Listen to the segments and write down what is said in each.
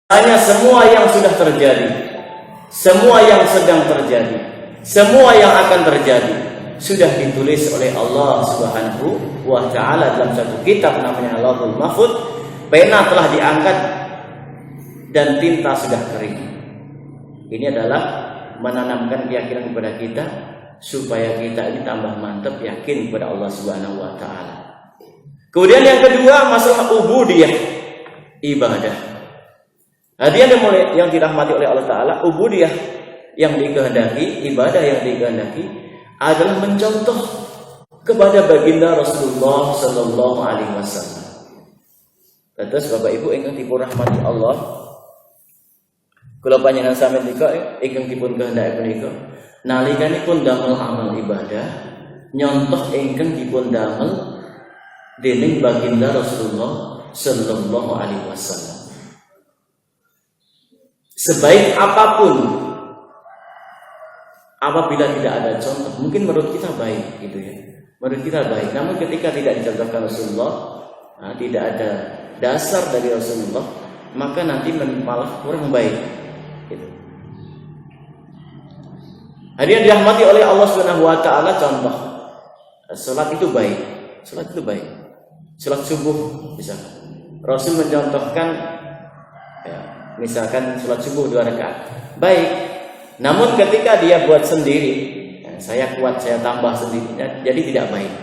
hanya semua yang sudah terjadi, semua yang sedang terjadi, semua yang akan terjadi sudah ditulis oleh Allah Subhanahu wa taala dalam satu kitab namanya Lauhul Mahfuz. Pena telah diangkat dan tinta sudah kering. Ini adalah menanamkan keyakinan kepada kita supaya kita ini tambah mantap yakin kepada Allah Subhanahu wa taala. Kemudian yang kedua, masalah ubudiyah, ibadah. Hadirin yang dirahmati oleh Allah taala, ubudiyah yang dikehendaki, ibadah yang dikehendaki adalah mencontoh kepada baginda Rasulullah sallallahu alaihi wasallam. Terus Bapak Ibu ingkang dipun rahmati Allah, kula panjenengan sami nika ingkang dipun kehendaki punika nalikanipun damel amal ibadah nyontoh ingkang dipun damel dening baginda Rasulullah sallallahu alaihi wasallam. Sebaik apapun apabila tidak ada contoh, mungkin menurut kita baik gitu ya. Menurut kita baik, namun ketika tidak dicontohkan Rasulullah, tidak ada dasar dari Rasulullah, maka nanti malah kurang baik gitu. Hadirin dirahmati oleh Allah Subhanahu wa taala, contoh salat itu baik. Salat itu baik. Salat subuh misalkan. Rasul mencontohkan ya, misalkan salat subuh 2 rakaat. Baik. Namun ketika dia buat sendiri, ya, saya kuat, saya tambah sendiri, jadi tidak baik.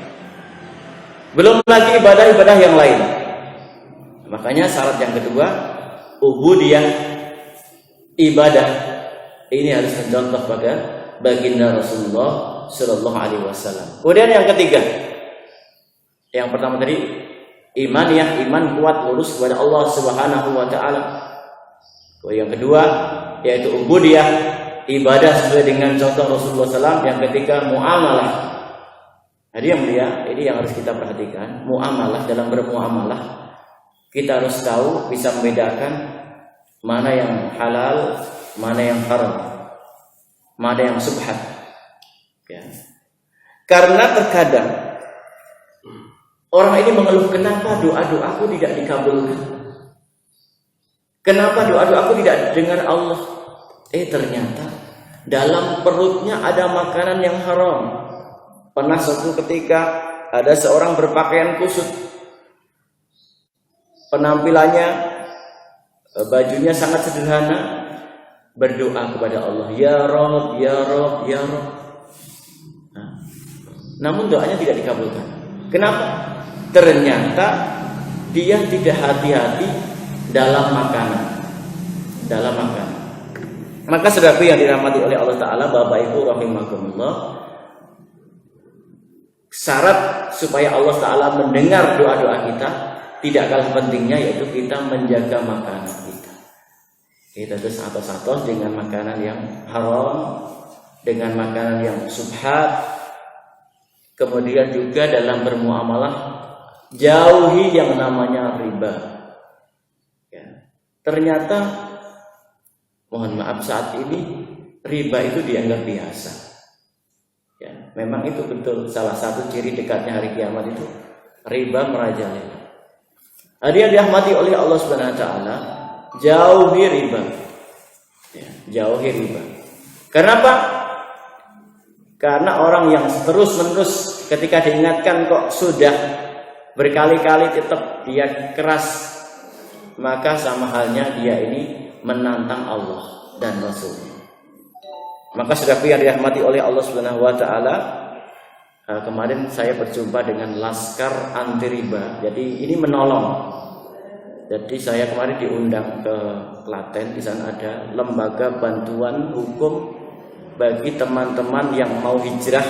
Belum lagi ibadah-ibadah yang lain. Makanya syarat yang kedua, ubudiyah, ibadah, ini harus mencontoh pada baginda Rasulullah sallallahu alaihi wasallam. Kemudian yang ketiga, yang pertama tadi imaniyah, iman kuat lurus kepada Allah Subhanahu wa taala. Yang kedua yaitu ubudiyah, ibadah sesuai dengan contoh Rasulullah SAW. Yang ketiga muamalah. Jadi yang mulia, ini yang harus kita perhatikan. Muamalah, dalam bermuamalah kita harus tahu, bisa membedakan mana yang halal, mana yang haram, mana yang subhat ya. Karena terkadang orang ini mengeluh, kenapa doa-doaku tidak dikabulkan, kenapa doa-doaku tidak didengar Allah. Ternyata dalam perutnya ada makanan yang haram. Pernah suatu ketika ada seorang berpakaian kusut, penampilannya, bajunya sangat sederhana, berdoa kepada Allah, ya Rabb, ya Rabb, ya Rabb. Namun doanya tidak dikabulkan. Kenapa? Ternyata dia tidak hati-hati dalam makanan. Maka saudaraku yang dirahmati oleh Allah Ta'ala, Bapak Ibu rahimakumullah, syarat supaya Allah Ta'ala mendengar doa-doa kita tidak kalah pentingnya, yaitu kita menjaga makanan kita. Kita terus atos-atos dengan makanan yang haram, dengan makanan yang subhat. Kemudian juga dalam bermuamalah jauhi yang namanya riba ya. Ternyata mohon maaf, saat ini riba itu dianggap biasa ya. Memang itu betul salah satu ciri dekatnya hari kiamat, itu riba merajalela. Dia dirahmati oleh Allah Subhanahu wa taala, jauhi riba. Ya, jauhi riba. Kenapa? Karena orang yang terus-menerus ketika diingatkan kok sudah berkali-kali tetap dia keras, maka sama halnya dia ini menantang Allah dan Rasul. Maka saudaraku yang dirahmati oleh Allah Subhanahu wa taala, kemarin saya berjumpa dengan Laskar Anti Riba. Jadi ini menolong. Jadi saya kemarin diundang ke Klaten, di sana ada lembaga bantuan hukum bagi teman-teman yang mau hijrah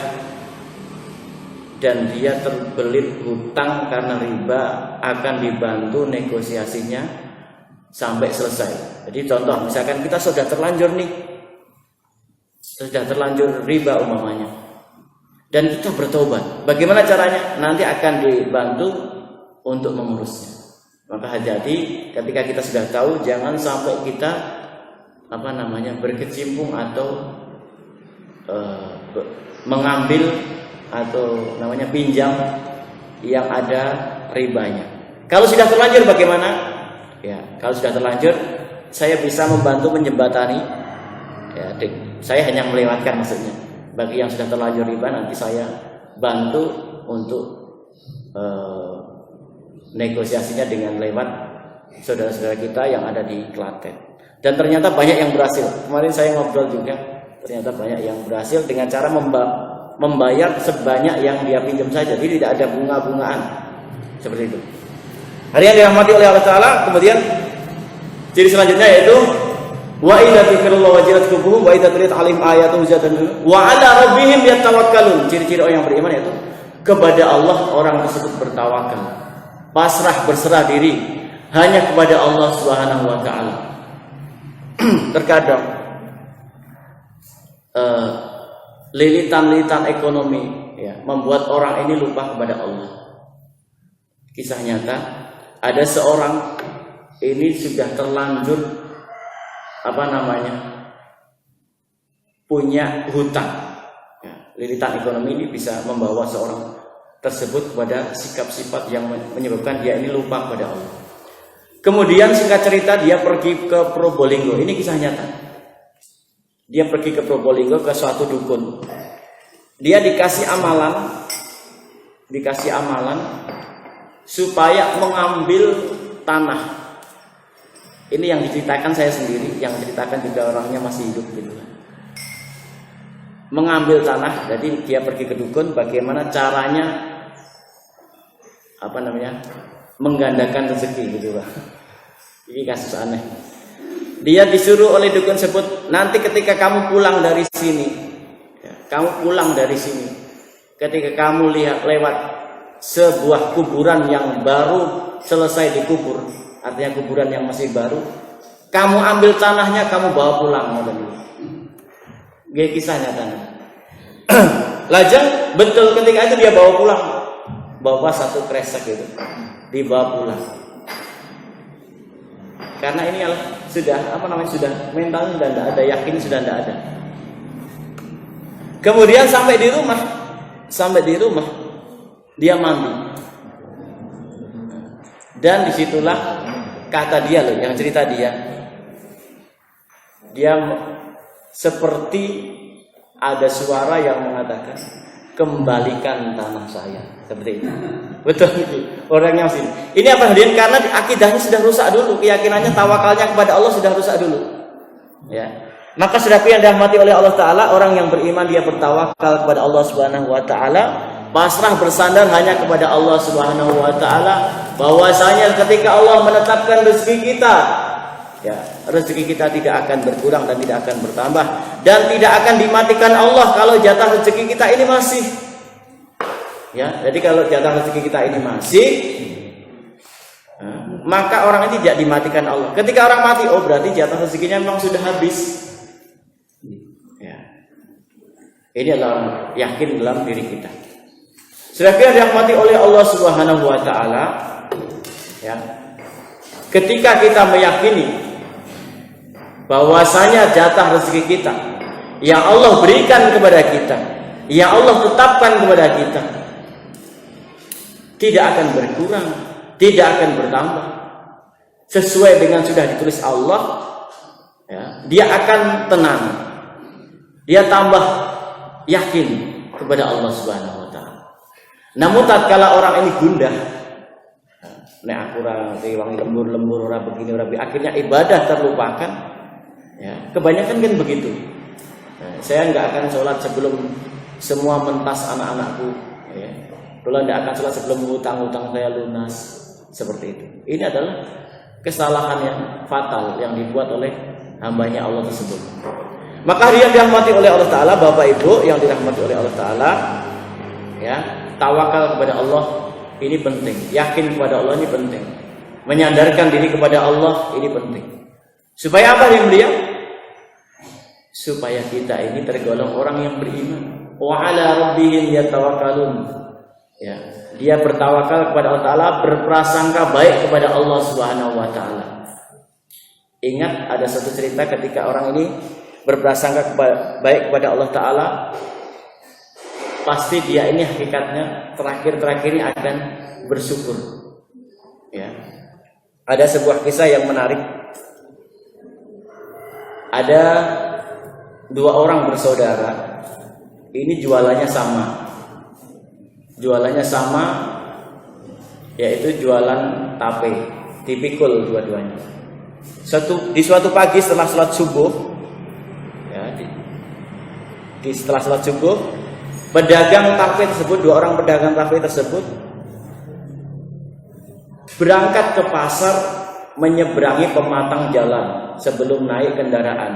dan dia terbelit hutang karena riba, akan dibantu negosiasinya sampai selesai. Jadi contoh, misalkan kita sudah terlanjur riba umpamanya, dan kita bertobat, bagaimana caranya? Nanti akan dibantu untuk mengurusnya. Maka hati-hati ketika kita sudah tahu, jangan sampai kita berkecimpung atau mengambil atau pinjam yang ada ribanya. Kalau sudah terlanjur bagaimana? Ya, kalau sudah terlanjur saya bisa membantu menjembatani, ya, saya hanya melewatkan maksudnya. Bagi yang sudah terlanjur riba, nanti saya bantu untuk negosiasinya dengan lewat saudara-saudara kita yang ada di Klaten. Dan ternyata banyak yang berhasil. Kemarin saya ngobrol juga, ternyata banyak yang berhasil dengan cara membayar sebanyak yang dia pinjam saja. Jadi tidak ada bunga-bungaan seperti itu. Hari yang dirahmati oleh Allah Ta'ala. Kemudian ciri selanjutnya yaitu wa idza dzikrullah wajilat qulubuhum wa idza tuliyat 'alaihim ayatuhu zadatuhum wa 'ala rabbihim yatawakkalun. Ciri-ciri orang yang beriman yaitu kepada Allah orang tersebut bertawakal, pasrah, berserah diri hanya kepada Allah Subhanahu wa taala. Terkadang lilitan-lilitan ekonomi, ya, membuat orang ini lupa kepada Allah. Kisah nyata, ada seorang ini sudah terlanjur punya hutang. Ya, lilitan ekonomi ini bisa membawa seorang tersebut kepada sikap sifat yang menyebabkan dia ini lupa kepada Allah. Kemudian singkat cerita dia pergi ke Probolinggo. Ini kisah nyata. Dia pergi ke Probolinggo ke suatu dukun. Dia dikasih amalan supaya mengambil tanah. Ini yang diceritakan saya sendiri, yang diceritakan juga orangnya masih hidup gitu. Mengambil tanah, jadi dia pergi ke dukun bagaimana caranya menggandakan rezeki gitu, Pak. Ini kasus aneh. Dia disuruh oleh dukun sebut, nanti ketika kamu pulang dari sini, ketika kamu lewat sebuah kuburan yang baru selesai dikubur, artinya kuburan yang masih baru, kamu ambil tanahnya, kamu bawa pulang. Dia kisahnya kan. Lajeng betul ketika itu dia bawa satu kresek itu, dibawa pulang. Karena ini sudah mentalnya sudah tidak ada, yakin sudah tidak ada. Kemudian sampai di rumah dia mandi. Dan disitulah kata dia yang cerita dia seperti ada suara yang mengatakan kembalikan tanah saya, seperti itu. Betul itu orangnya sini. Ini apa hadirin? Karena akidahnya sudah rusak dulu, keyakinannya, tawakalnya kepada Allah sudah rusak dulu. Ya. Maka saudaraku yang dirahmati oleh Allah Ta'ala, orang yang beriman dia bertawakal kepada Allah Subhanahu wa Ta'ala, pasrah bersandar hanya kepada Allah Subhanahu wa Ta'ala, bahwasanya ketika Allah menetapkan rezeki kita, ya, rezeki kita tidak akan berkurang dan tidak akan bertambah, dan tidak akan dimatikan Allah kalau jatah rezeki kita ini masih. Ya, jadi kalau jatah rezeki kita ini masih, maka orang ini tidak dimatikan Allah. Ketika orang mati, oh berarti jatah rezekinya memang sudah habis. Ya. Ini adalah yakin dalam diri kita. Sedangkan dirahmati oleh Allah Subhanahu wa Ta'ala, ya, ketika kita meyakini bahwasanya jatah rezeki kita yang Allah berikan kepada kita, yang Allah tetapkan kepada kita, tidak akan berkurang, tidak akan bertambah, sesuai dengan sudah ditulis Allah, ya, dia akan tenang, dia tambah yakin kepada Allah Subhanahu wa Ta'ala. Namun tatkala orang ini gundah, nek aku ora wangi lembur-lembur, ora begini, ora akhirnya ibadah terlupakan. Ya, kebanyakan kan begitu. Nah, saya nggak akan sholat sebelum semua mentas anak-anakku. Ya. Kalau tidak akan sholat sebelum hutang-hutang saya lunas, seperti itu. Ini adalah kesalahan yang fatal yang dibuat oleh hambanya Allah tersebut. Maka dia dirahmati oleh Allah Ta'ala, Bapak Ibu yang dirahmati oleh Allah Ta'ala, ya, tawakal kepada Allah ini penting, yakin kepada Allah ini penting, menyandarkan diri kepada Allah ini penting. Supaya apa yang beliau? Supaya kita ini tergolong orang yang beriman. Wa 'ala rabbihim yatawakkalun. Ya, dia bertawakal kepada Allah Ta'ala, berprasangka baik kepada Allah Subhanahu wa Ta'ala. Ingat ada satu cerita ketika orang ini berprasangka baik kepada Allah Ta'ala, pasti dia ini hakikatnya terakhir ini akan bersyukur. Ya. Ada sebuah kisah yang menarik. ada dua orang bersaudara, ini jualannya sama, yaitu jualan tape, tipikul dua-duanya. Di suatu pagi setelah sholat subuh, ya, setelah sholat subuh, dua orang pedagang tape tersebut berangkat ke pasar menyeberangi pematang jalan sebelum naik kendaraan.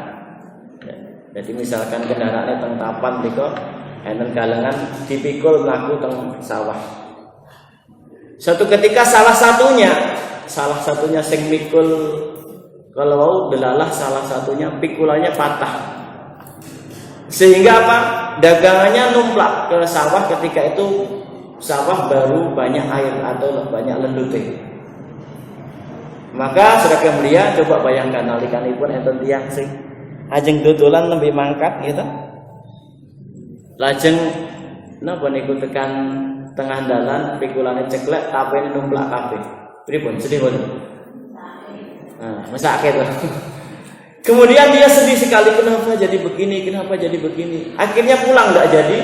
Ya, jadi misalkan kendaraannya tengtapan diko, enten galengan tipikul mlaku teng sawah. Suatu ketika salah satunya sing mikul kalau delalah, salah satunya pikulannya patah. Sehingga apa? Dagangannya numplak ke sawah ketika itu sawah baru banyak air atau banyak lendute. Maka saudara yang mulia, coba bayangkan nalikanipun enten tiyang sing ajeng dodolan lebih mangkat gitu. Lajeng napa niku tekan tengah dalan pikulane ceklek tapene numplak kabeh. Pripun sedih boten? Nah, mesake to. Kemudian dia sedih sekali, kenapa jadi begini? Akhirnya pulang enggak jadi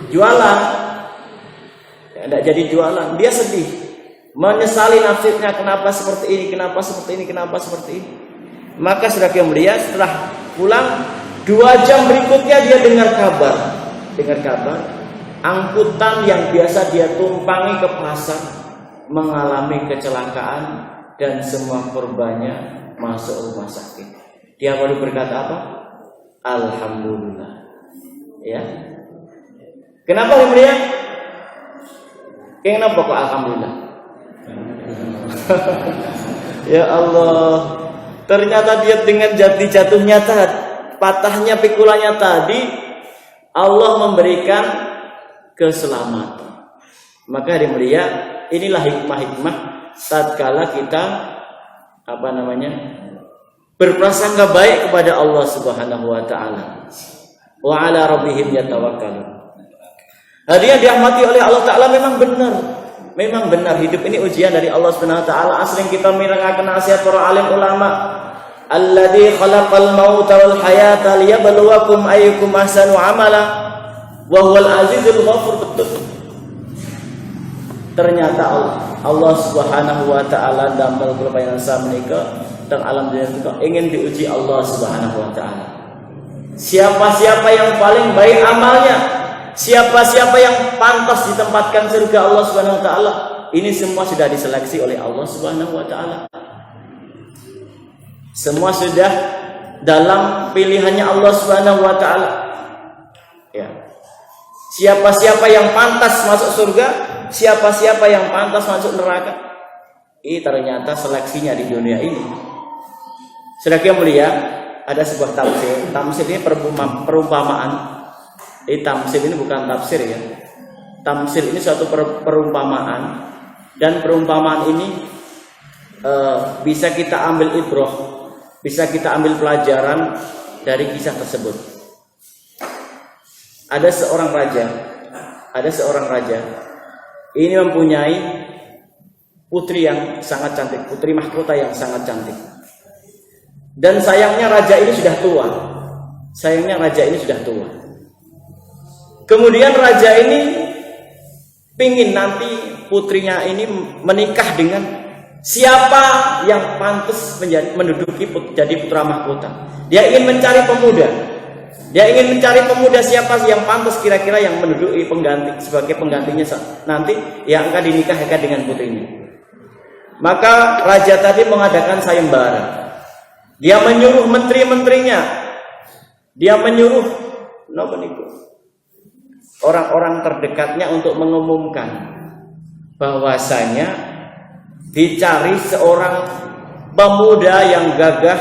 jualan. Enggak jadi jualan. Dia sedih. Menyesali nasibnya, kenapa seperti ini. Maka saudara yang mulia, setelah pulang 2 jam berikutnya dia dengar kabar angkutan yang biasa dia tumpangi ke pasar mengalami kecelakaan dan semua korbannya masuk rumah sakit. Dia baru berkata apa? Alhamdulillah. Ya. Kenapa kemudian? Kenapa kok alhamdulillah? Ya Allah, ternyata dia dengan jatuhnya patahnya pikulannya tadi, Allah memberikan keselamatan. Maka hari mulia, inilah hikmah tatkala kita berprasangka baik kepada Allah Subhanahu wa taala. Wa 'ala rabbihim yatawakkalun. Hadiah dirahmati oleh Allah taala, memang benar hidup ini ujian dari Allah Subhanahu wa taala. Asring kita mirengaken nasihat para alim ulama, alladzi khalaqal mauta wal hayata liyabluwakum ayyukum ahsanu amala wa huwal azizul ghafur. Ternyata Allah Subhanahu wa taala damel kula panjenengan menika teng alam dunia menika ingin diuji Allah Subhanahu wa taala. Siapa-siapa yang paling baik amalnya, siapa-siapa yang pantas ditempatkan surga Allah Subhanahu wa taala, ini semua sudah diseleksi oleh Allah Subhanahu wa taala. Semua sudah dalam pilihannya Allah Subhanahu wa taala. Ya. Siapa-siapa yang pantas masuk surga, siapa-siapa yang pantas masuk neraka. Ini ternyata seleksinya di dunia ini. Saudara yang mulia, ada sebuah tafsir. Tafsir ini perumpamaan. Tamsil ini bukan tafsir ya. Tamsil ini suatu perumpamaan, dan perumpamaan ini bisa kita ambil ibrah, bisa kita ambil pelajaran dari kisah tersebut. Ada seorang raja. Ini mempunyai putri yang sangat cantik, putri mahkota yang sangat cantik. Dan sayangnya raja ini sudah tua. Kemudian raja ini pingin nanti putrinya ini menikah dengan siapa yang pantas menduduki jadi putra mahkota. Dia ingin mencari pemuda siapa yang pantas kira-kira yang menduduki sebagai penggantinya nanti yang akan dinikahkan dengan putrinya. Maka raja tadi mengadakan sayembara. Dia menyuruh menteri-menterinya. Dia menyuruh orang-orang terdekatnya untuk mengumumkan bahwasanya dicari seorang pemuda yang gagah,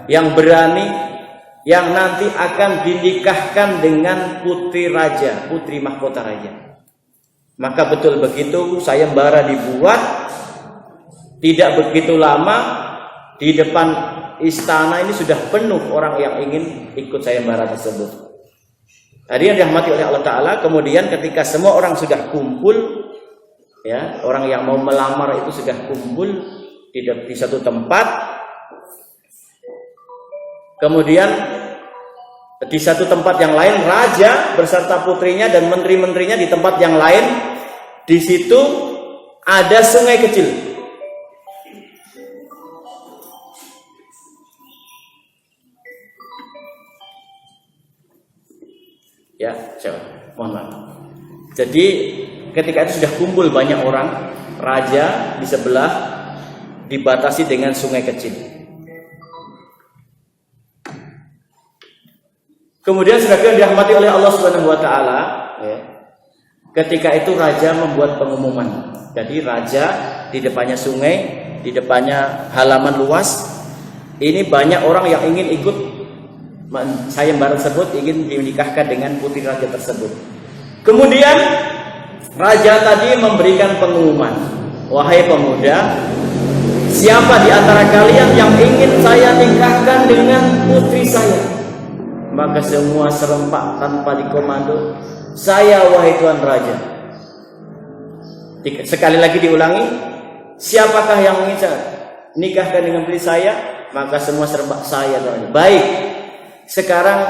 yang berani, yang nanti akan dinikahkan dengan putri mahkota raja. Maka betul begitu sayembara dibuat. Tidak begitu lama di depan istana ini sudah penuh orang yang ingin ikut sayembara tersebut. Hadirin dirahmati oleh Allah Ta'ala. Kemudian ketika semua orang sudah kumpul, ya, orang yang mau melamar itu sudah kumpul di satu tempat, Kemudian di satu tempat yang lain raja beserta putrinya dan menteri-menterinya di tempat yang lain. Di situ ada sungai kecil. Ya, mohon maaf. Jadi ketika itu sudah kumpul banyak orang, raja di sebelah dibatasi dengan sungai kecil. Kemudian saudara dirahmati oleh Allah Subhanahu wa taala, ya. Ketika itu raja membuat pengumuman. Jadi raja di depannya sungai, di depannya halaman luas. Ini banyak orang yang ingin ikut sayembara tersebut, ingin dinikahkan dengan putri raja tersebut. Kemudian raja tadi memberikan pengumuman, wahai pemuda, siapa di antara kalian yang ingin saya nikahkan dengan putri saya? Maka semua serempak tanpa dikomando, saya wahai Tuan Raja. Sekali lagi diulangi, siapakah yang ingin saya nikahkan dengan putri saya? Maka semua serempak, saya Tuan Raja. Baik, sekarang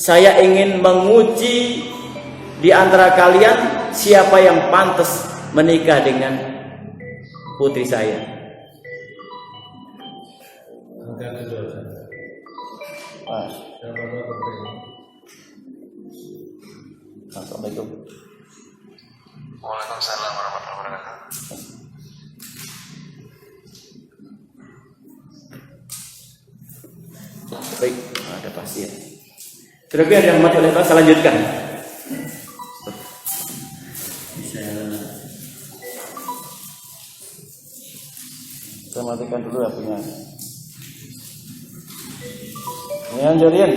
saya ingin menguji di antara kalian siapa yang pantas menikah dengan putri saya. Assalamualaikum. Waalaikumsalam warahmatullahi wabarakatuh. Baik, ada pasien. Tetapi ada yang mati oleh Allah, saya lanjutkan. Saya matikan dulu apinya. Ini Anjarian.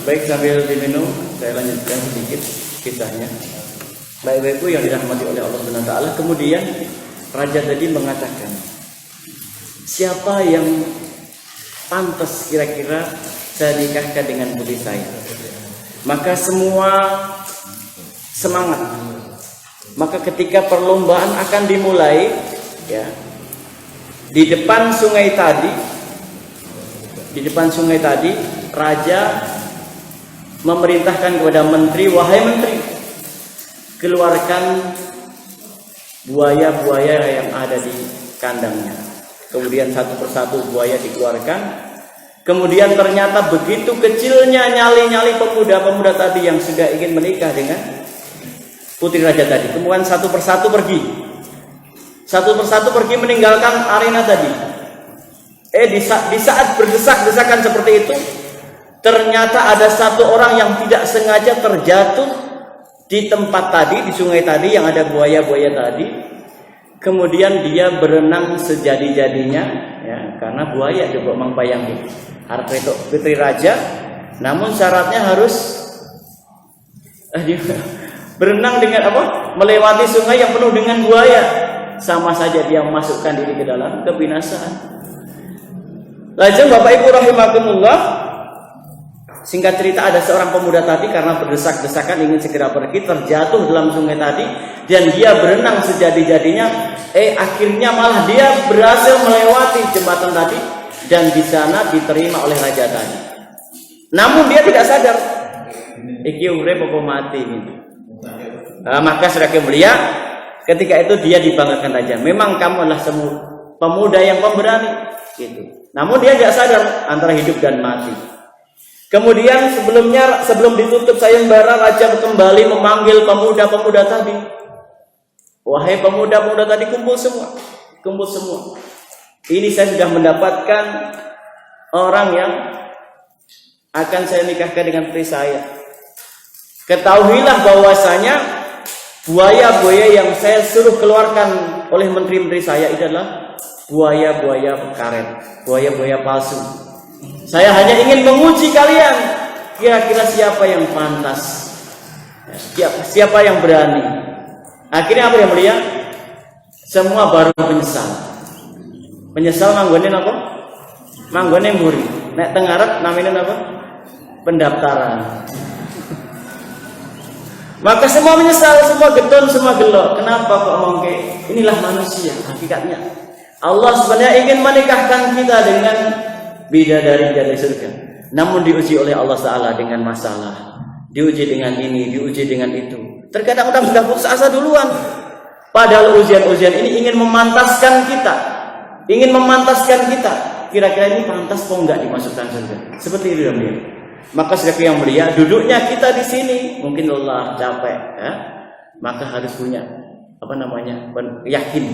Baik, sambil diminum, saya lanjutkan sedikit kisahnya. Baik-baikku yang dirahmati oleh Allah Subhanahu wa taala. Kemudian raja tadi mengatakan, siapa yang pantas kira-kira saya nikahkan dengan putri saya? Maka semua semangat. Maka ketika perlombaan akan dimulai, ya, di depan sungai tadi, raja memerintahkan kepada menteri, wahai menteri, keluarkan buaya-buaya yang ada di kandangnya. Kemudian satu persatu buaya dikeluarkan. Kemudian ternyata begitu kecilnya nyali-nyali pemuda-pemuda tadi yang sudah ingin menikah dengan putri raja tadi. Kemudian satu persatu pergi meninggalkan arena tadi. Di saat berdesak-desakan seperti itu, ternyata ada satu orang yang tidak sengaja terjatuh di tempat tadi, di sungai tadi yang ada buaya-buaya tadi. Kemudian dia berenang sejadi-jadinya, ya, karena buaya juga membayangi harta itu putri raja. Namun syaratnya harus berenang dengan apa? Melewati sungai yang penuh dengan buaya. Sama saja dia memasukkan diri ke dalam kebinasaan. Lajeng Bapak Ibu rahimakumullah, singkat cerita ada seorang pemuda tadi karena berdesak-desakan ingin segera pergi, terjatuh dalam sungai tadi dan dia berenang sejadi-jadinya. Akhirnya malah dia berhasil melewati jembatan tadi dan di sana diterima oleh raja tadi. Namun dia tidak sadar, iki urip apa mati gitu. Maka saudara mulia, ketika itu dia dibanggakan raja. Memang kamu adalah pemuda yang pemberani gitu. Namun dia tidak sadar antara hidup dan mati. Kemudian sebelum ditutup sayembara, raja kembali memanggil pemuda-pemuda tadi. Wahai pemuda-pemuda tadi, kumpul semua. Ini saya sudah mendapatkan orang yang akan saya nikahkan dengan putri saya. Ketahuilah bahwasanya buaya-buaya yang saya suruh keluarkan oleh menteri-menteri saya adalah buaya-buaya karet, buaya-buaya palsu. Saya hanya ingin menguji kalian Kira-kira siapa yang pantas? Siapa yang berani? Akhirnya apa yang mulia? Semua baru menyesal. Menyesal manggone apa? Manggone mburi. Nek teng ngarep namine apa? Pendaftaran. Maka semua menyesal, semua getun, semua gelo. Kenapa kok mongke? Inilah manusia hakikatnya. Allah sebenarnya ingin menikahkan kita dengan bidadari dari surga. Namun diuji oleh Allah Ta'ala dengan masalah. Diuji dengan ini, diuji dengan itu. Terkadang orang sudah putus asa duluan. Padahal ujian-ujian ini ingin memantaskan kita. Kira-kira ini pantas kok enggak dimasukkan surga. Seperti itu ya. Maka sedekah yang mulia, duduknya kita di sini mungkin lelah, capek, ya. Maka harus punya yakin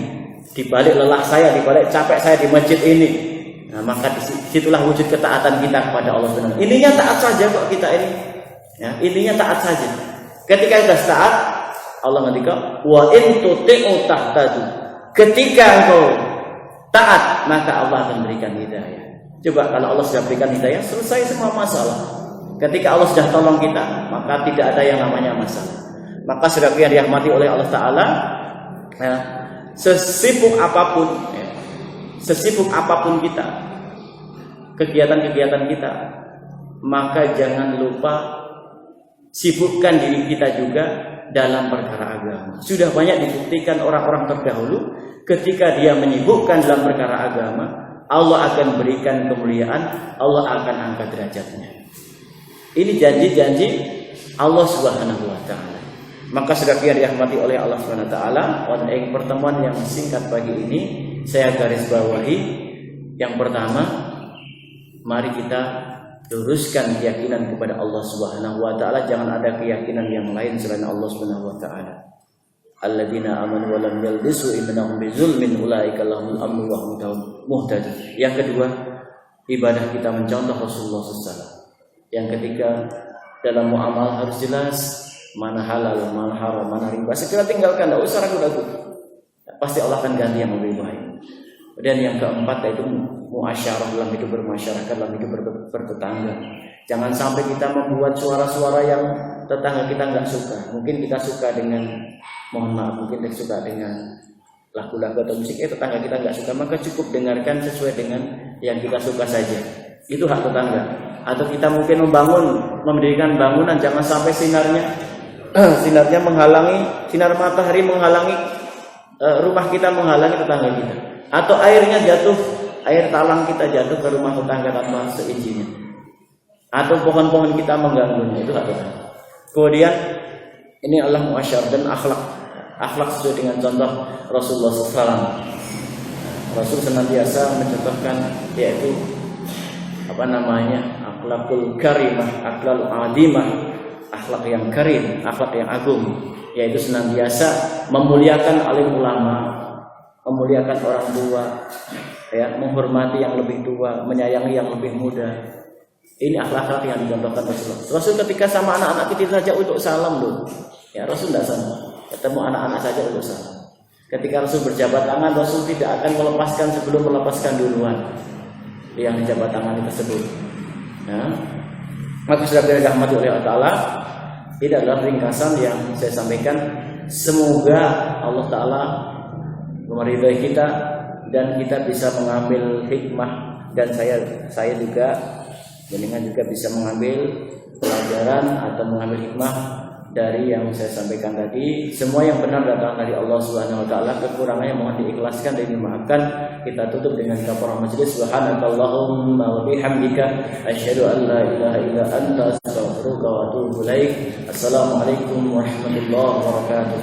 di balik lelah saya, di balik capek saya di masjid ini. Nah, maka disitulah wujud ketaatan kita kepada Allah Subhanahu. Ininya taat saja kok kita ini. Ya, intinya taat saja. Ketika kita taat, Allah ngendika, "Wa in tuti'u tahtadu." Ketika engkau taat, maka Allah akan berikan hidayah. Coba kalau Allah sudah berikan hidayah, selesai semua masalah. Ketika Allah sudah tolong kita, maka tidak ada yang namanya masalah. Maka saudara yang dirahmati oleh Allah Ta'ala, ya, sesibuk apapun kita, kegiatan-kegiatan kita, maka jangan lupa sibukkan diri kita juga dalam perkara agama. Sudah banyak dibuktikan orang-orang terdahulu, ketika dia menyibukkan dalam perkara agama, Allah akan berikan kemuliaan, Allah akan angkat derajatnya. Ini janji-janji Allah Subhanahu wa Ta'ala. Maka saudara yang dirahmati oleh Allah Subhanahu wa Ta'ala, pada pertemuan yang singkat pagi ini saya garis bawahi, yang pertama, mari kita luruskan keyakinan kepada Allah Subhanahu wa Ta'ala. Jangan ada keyakinan yang lain selain Allah Subhanahu wa Ta'ala. Alladzina amanu wa lam yalbisu imanahum bizulmin ulaika lahumul amnu wa hum muhtadun. Yang kedua, ibadah kita mencontoh Rasulullah SAW. Yang ketiga, dalam muamalah harus jelas mana halal, mana haram, mana riba. Segera tinggalkan, tidak usah ragu-ragu. Pasti Allah akan ganti yang lebih baik. Dan yang keempat yaitu muasyarah, dalam hidup bermasyarakat, dalam hidup bertetangga. Jangan sampai kita membuat suara-suara yang tetangga kita nggak suka. Mungkin kita suka dengan, mohon maaf, mungkin kita suka dengan lagu-lagu atau musik, tetangga kita nggak suka, maka cukup dengarkan sesuai dengan yang kita suka saja. Itu hak tetangga. Atau kita mungkin mendirikan bangunan, jangan sampai sinarnya menghalangi, sinar matahari menghalangi rumah kita, menghalangi tetangga kita. Atau airnya jatuh, air talang kita jatuh ke rumah tetangga tanpa seizinnya. Atau pohon-pohon kita mengganggunya, itu hak tetangga. Kemudian ini adalah muasyarah dan akhlak sesuai dengan contoh Rasulullah SAW. Rasul senantiasa mencontohkan yaitu akhlakul karimah, akhlakul adimah, akhlak yang karim, akhlak yang agung, yaitu senantiasa memuliakan alim ulama, memuliakan orang tua, ya, menghormati yang lebih tua, menyayangi yang lebih muda. Ini akhlak yang dicontohkan Rasulullah. Rasul ketika sama anak-anak kecil saja untuk salam loh. Ya, Rasul tidak sama. Ketemu anak-anak saja untuk salam. Ketika Rasul berjabat tangan, Rasul tidak akan melepaskan sebelum melepaskan duluan yang dijabat tangan tersebut. Ya. Maka sudah dirahmati oleh Allah Ta'ala, ini adalah ringkasan yang saya sampaikan. Semoga Allah Ta'ala meridai kita dan kita bisa mengambil hikmah, dan saya juga dengan juga bisa mengambil pelajaran atau mengambil hikmah dari yang saya sampaikan tadi. Semua yang benar datang dari Allah Subhanahu wa Ta'ala, kekurangannya mohon diikhlaskan dan dimaafkan. Kita tutup dengan kafaraah majelis. Subhanakallahumma wa bihamdika asyhadu an la ilaha illa anta astaghfiruka wa atubu ilaik. Assalamualaikum warahmatullahi wabarakatuh.